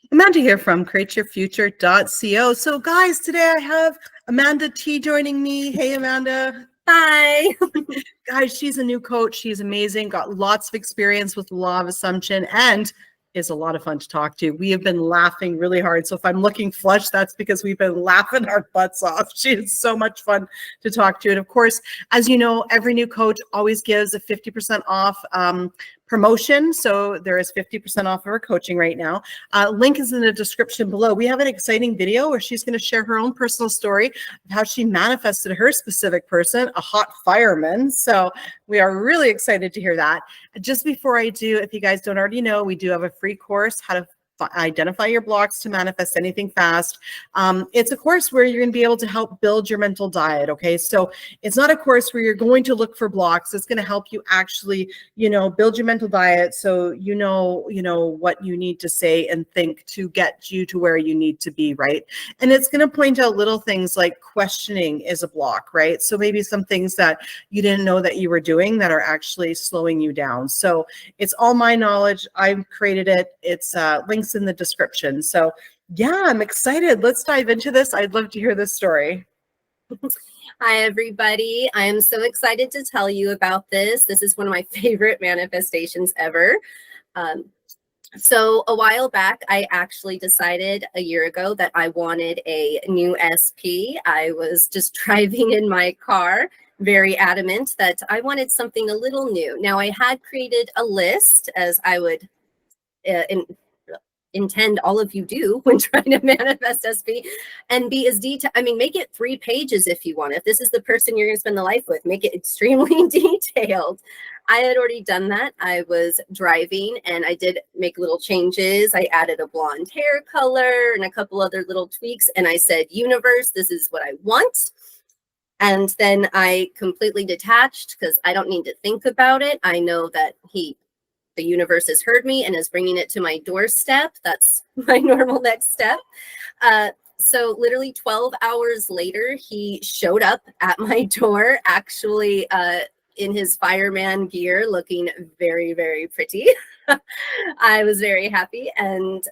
Amanda here from createyourfuture.co. So guys, today I have Amanda T joining me. Hey, Amanda. Hi. Guys, she's a new coach. She's amazing, got lots of experience with the law of assumption, and is a lot of fun to talk to. We have been laughing really hard. So if I'm looking flushed, that's because we've been laughing our butts off. She is so much fun to talk to. And of course, as you know, every new coach always gives a 50% off promotion. So there is 50% off of her coaching right now. Link is in the description below. We have an exciting video where she's going to share her own personal story of how she manifested her specific person, a hot fireman. So we are really excited to hear that. Just before I do, if you guys don't already know, we do have a free course, how to identify your blocks to manifest anything fast. It's a course where you're going to be able to help build your mental diet. Okay, so it's not a course where you're going to look for blocks. It's going to help you actually, build your mental diet, so you know what you need to say and think to get you to where you need to be, right? And it's going to point out little things like questioning is a block, right? So maybe some things that you didn't know that you were doing that are actually slowing you down. So it's all my knowledge. I created it. It's links in the description. So yeah, I'm excited. Let's dive into this. I'd love to hear this story. Hi, everybody. I am so excited to tell you about this. This is one of my favorite manifestations ever. So a while back, I actually decided a year ago that I wanted a new SP. I was just driving in my car, very adamant that I wanted something a little new. Now, I had created a list, as I would intend all of you do when trying to manifest SP, and be as detailed. I mean, make it 3 pages if you want. If this is the person you're going to spend the life with, make it extremely detailed. I had already done that. I was driving and I did make little changes. I added a blonde hair color and a couple other little tweaks. And I said, universe, this is what I want. And then I completely detached because I don't need to think about it. I know that the universe has heard me and is bringing it to my doorstep. That's my normal next step. So literally 12 hours later, he showed up at my door, actually in his fireman gear, looking very, very pretty. I was very happy. And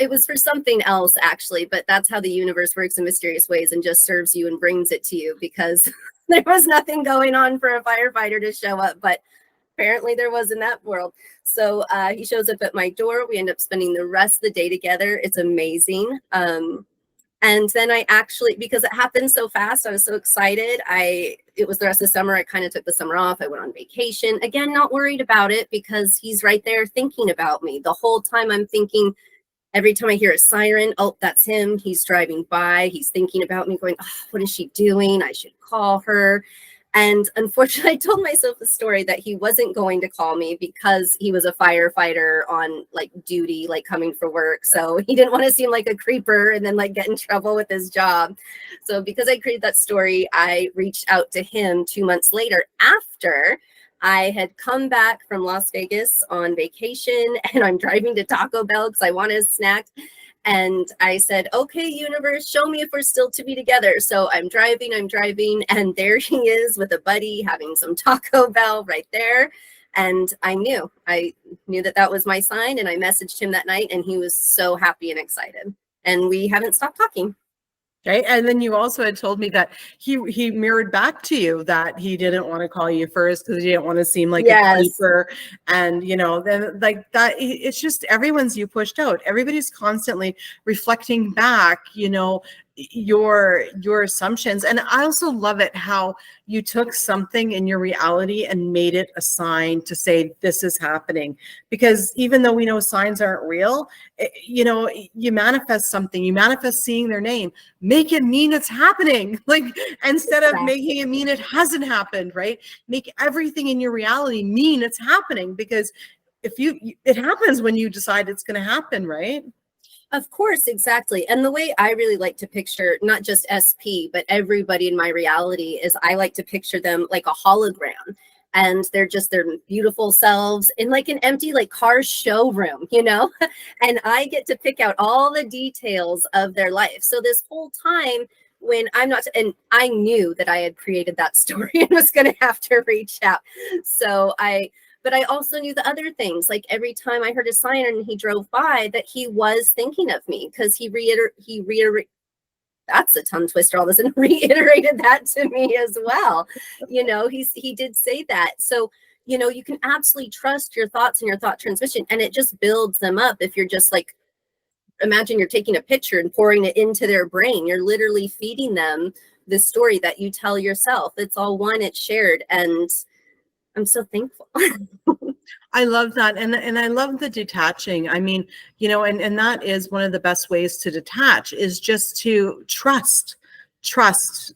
it was for something else, actually, but that's how the universe works in mysterious ways and just serves you and brings it to you, because there was nothing going on for a firefighter to show up, but apparently there was in that world. So he shows up at my door. We end up spending the rest of the day together. It's amazing. And then I actually, because it happened so fast, I was so excited. It was the rest of the summer. I kind of took the summer off. I went on vacation. Again, not worried about it because he's right there thinking about me. The whole time I'm thinking, every time I hear a siren, oh, that's him. He's driving by. He's thinking about me, going, oh, what is she doing? I should call her. And unfortunately, I told myself the story that he wasn't going to call me because he was a firefighter on duty, coming for work. So he didn't want to seem like a creeper and then get in trouble with his job. So because I created that story, I reached out to him 2 months later after I had come back from Las Vegas on vacation, and I'm driving to Taco Bell because I wanted a snack. And I said, okay, universe, show me if we're still to be together. So I'm driving, and there he is with a buddy having some Taco Bell right there. And I knew that that was my sign. And I messaged him that night, and he was so happy and excited. And we haven't stopped talking. Okay. And then you also had told me that he mirrored back to you that he didn't want to call you first because he didn't want to seem like a creeper. And, then that, it's just everyone's you pushed out. Everybody's constantly reflecting back, your assumptions. And I also love it how you took something in your reality and made it a sign to say this is happening, because even though we know signs aren't real, you manifest something, you manifest seeing their name, make it mean it's happening, instead of making it mean it hasn't happened, right? Make everything in your reality mean it's happening, because it happens when you decide it's going to happen, right? Of course, exactly. And the way I really like to picture not just SP, but everybody in my reality is I like to picture them like a hologram. And they're just their beautiful selves in an empty car showroom, and I get to pick out all the details of their life. So this whole time when I'm not, and I knew that I had created that story and was going to have to reach out. So I But I also knew the other things, like every time I heard a siren and he drove by, that he was thinking of me, because he that's a tongue twister all of a sudden, reiterated that to me as well. You know, he did say that. So, you know, you can absolutely trust your thoughts and your thought transmission, and it just builds them up. If you're just like, imagine you're taking a picture and pouring it into their brain, you're literally feeding them the story that you tell yourself. It's all one, it's shared. And I'm so thankful. I love that. And I love the detaching. I mean, you know, and that is one of the best ways to detach, is just to trust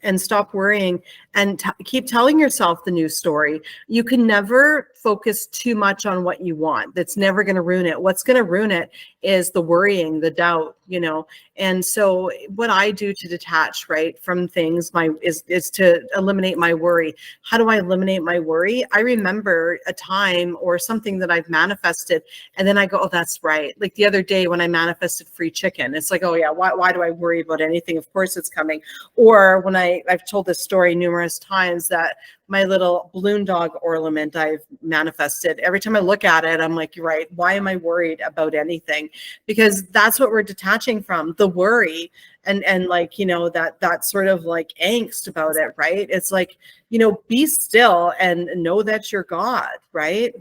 and stop worrying, and keep telling yourself the new story. You can never focus too much on what you want. That's never going to ruin it. What's going to ruin it is the worrying, the doubt, you know. And so what I do to detach, right, from things, is to eliminate my worry. How do I eliminate my worry? I remember a time or something that I've manifested, and then I go, oh, that's right. Like the other day when I manifested free chicken, it's like, oh yeah, why do I worry about anything? Of course it's coming. Or when I've told this story numerous times, that my little balloon dog ornament I've manifested, every time I look at it, I'm like, you're right. Why am I worried about anything? Because that's what we're detaching from, the worry, and like, you know, that sort of like angst about it, right? It's like, you know, be still and know that you're God, right?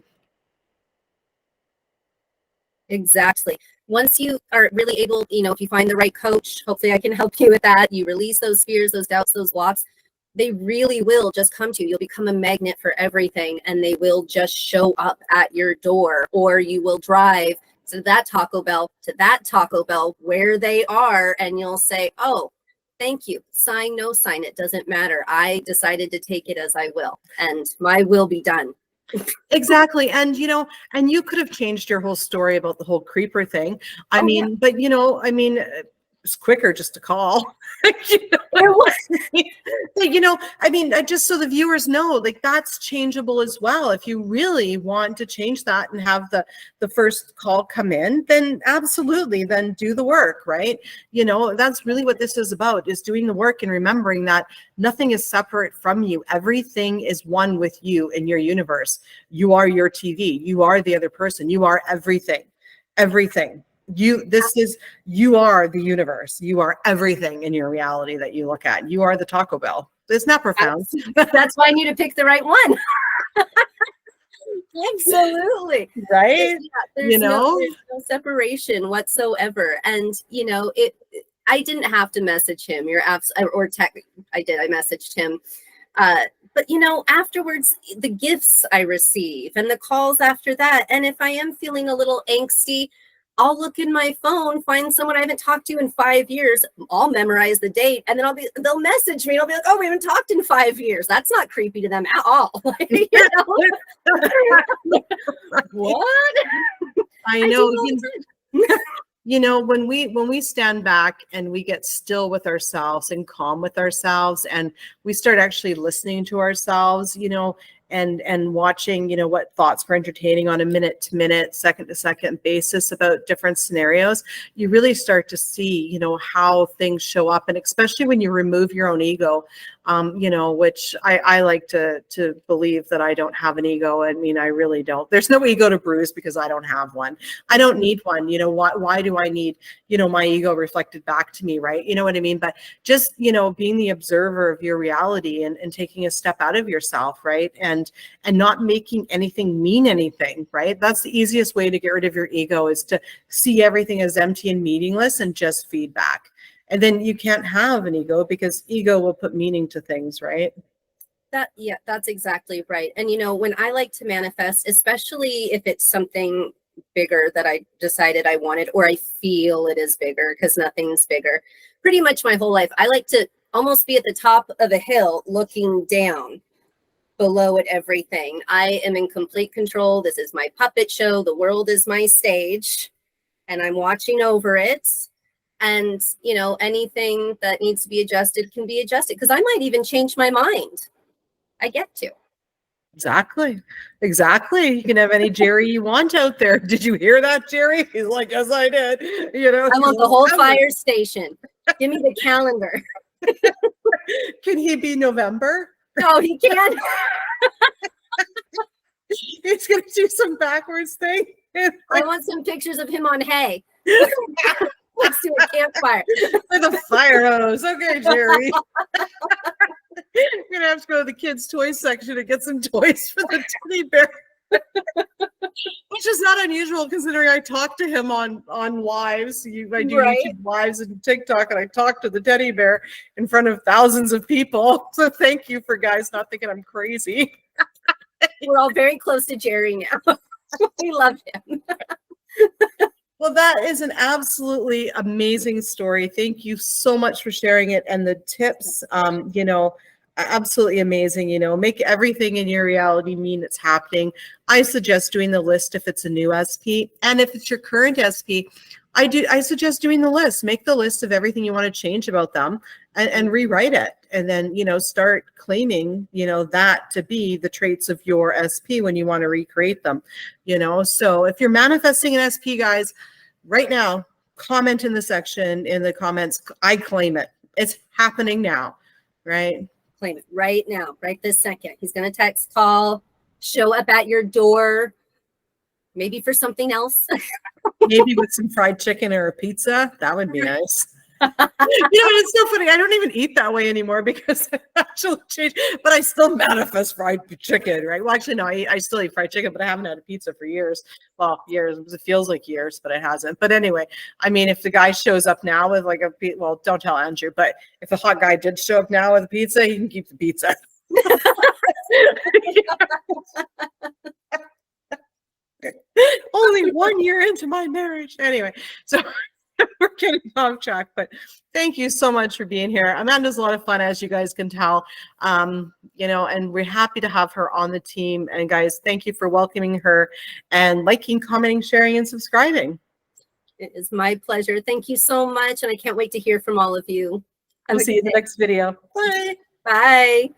Exactly. Once you are really able, you know, if you find the right coach, hopefully I can help you with that. You release those fears, those doubts, those blocks. They really will just come to you. You'll become a magnet for everything, and they will just show up at your door, or you will drive to that Taco Bell where they are, and you'll say, oh, thank you. Sign, no sign, it doesn't matter. I decided to take it as I will, and my will be done. Exactly. And, you know, and you could have changed your whole story about the whole creeper thing. I Oh, mean, yeah. but, you know, I mean, it's quicker just to call. You know? It was. You know, I mean, just so the viewers know, like, that's changeable as well. If you really want to change that and have the first call come in, then absolutely, then do the work, right? You know, that's really what this is about, is doing the work and remembering that nothing is separate from you. Everything is one with you in your universe. You are your TV. You are the other person. You are everything. Everything. You are the universe. You are everything in your reality that you look at. You are the Taco Bell. Isn't that profound? That's why I need to pick the right one. Absolutely. Right? There's You know? there's no separation whatsoever. And you know, I didn't have to message him. Or tech. I did. I messaged him. But you know, afterwards, the gifts I receive and the calls after that. And if I am feeling a little angsty, I'll look in my phone, find someone I haven't talked to in 5 years. I'll memorize the date, and then they'll message me. And I'll be like, oh, we haven't talked in 5 years. That's not creepy to them at all. You know? What? I know. You know, when we stand back and we get still with ourselves and calm with ourselves, and we start actually listening to ourselves, you know, and watching, you know, what thoughts we're entertaining on a minute to minute, second to second basis about different scenarios, you really start to see, you know, how things show up. And especially when you remove your own ego, you know, which I like to believe that I don't have an ego. I mean, I really don't. There's no ego to bruise because I don't have one. I don't need one. You know, why do I need, you know, my ego reflected back to me, right? You know what I mean? But just, you know, being the observer of your reality and taking a step out of yourself, right? And not making anything mean anything, right? That's the easiest way to get rid of your ego, is to see everything as empty and meaningless and just feedback. And then you can't have an ego, because ego will put meaning to things, right? That's exactly right. And you know, when I like to manifest, especially if it's something bigger that I decided I wanted, or I feel it is bigger, because nothing's bigger. Pretty much my whole life, I like to almost be at the top of a hill looking down below at everything. I am in complete control. This is my puppet show. The world is my stage, and I'm watching over it. And, you know, anything that needs to be adjusted can be adjusted, because I might even change my mind. I get to. Exactly. You can have any Jerry you want out there. Did you hear that, Jerry? He's like, yes, I did. You know, I want the whole fire station. Give me the calendar. Can he be November? No, he can't. He's gonna do some backwards thing. I want some pictures of him on hay. Let's do a campfire. With a fire hose. Okay, Jerry. You're gonna have to go to the kids' toy section and get some toys for the teddy bear. Which is not unusual considering I talk to him on lives. I do YouTube lives and TikTok, and I talk to the teddy bear in front of thousands of people. So thank you for guys not thinking I'm crazy. We're all very close to Jerry now. We love him. Well, that is an absolutely amazing story. Thank you so much for sharing it, and the tips, absolutely amazing. Make everything in your reality mean it's happening. I suggest doing the list if it's a new SP, and if it's your current SP, I suggest doing the list. Make the list of everything you want to change about them, and rewrite it, and then start claiming that to be the traits of your SP when you want to recreate them. So if you're manifesting an SP, guys, right now, comment in the section in the comments. I claim it. It's happening now, right? Claim it right now, right this second. He's going to text, call, show up at your door, maybe for something else. Maybe with some fried chicken or a pizza. That would be nice. It's so funny. I don't even eat that way anymore because I actually changed, but I still manifest fried chicken, right? Well, actually, no, I still eat fried chicken, but I haven't had a pizza for years. Well, years. It feels like years, but it hasn't. But anyway, I mean, if the guy shows up now with like well, don't tell Andrew, but if the hot guy did show up now with a pizza, he can keep the pizza. Only 1 year into my marriage. Anyway, so we're getting off track, but thank you so much for being here. Amanda's a lot of fun, as you guys can tell, and we're happy to have her on the team. And guys, thank you for welcoming her and liking, commenting, sharing, and subscribing. It is my pleasure. Thank you so much, and I can't wait to hear from all of you. We'll see you in the next video. Bye. Bye.